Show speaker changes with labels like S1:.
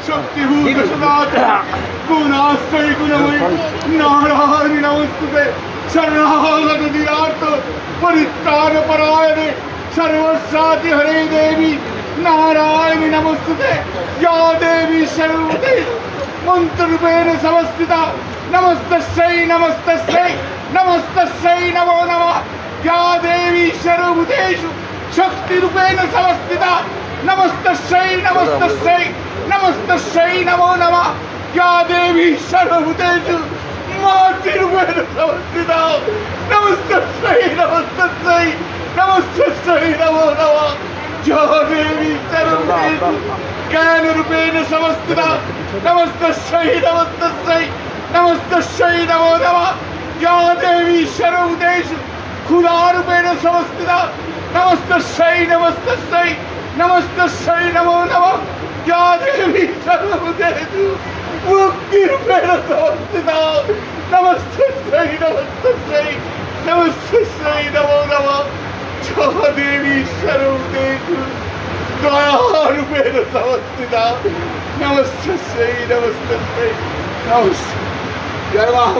S1: शक्तिभूत सनातन गुणाश्रय गुणमयी नारायणी नमस्तुते शरणागत दीनार्थ परित्राण परायणे सर्वसाति हरे देवी नारायणी नमस्तुते या देवी सर्वभूते मंत्ररूपेण समस्थिता नमस्तस्यै नमस्तस्यै नमस्तस्यै नमो नमः या देवी सर्वभूतेषु शक्तिरूपेण समस्थिता नमस्तस्यै नमस्तस्यै नमस्तस्यै नमो नमः या देवी सर्वभूतेषु मातृरूपेण समस्थिता नमस्तस्यै नमस्तस्यै नमस्तस्यै नमो नमः या देवी सर्वभूतेषु ज्ञानरूपेण समस्थिता नमस्तस्यै नमस्तस्यै नमस्तस्यै नमो नमः या देवी सर्वभूतेषु खुदारूपेण समस्थिता नमस्तस्यै नमस्तस्यै नमस्तस्यै नमो नमः या देवी सर्वभूतेषु मुक्तिरूपेण समस्थिता नमस्तस्यै नमस्तस्यै नमस्तस्यै नमो नमः या देवी सर्वभूतेषु दयारूपेण समस्थिता नमस्तस्यै नमस्तस्यै नमस्ते जय मां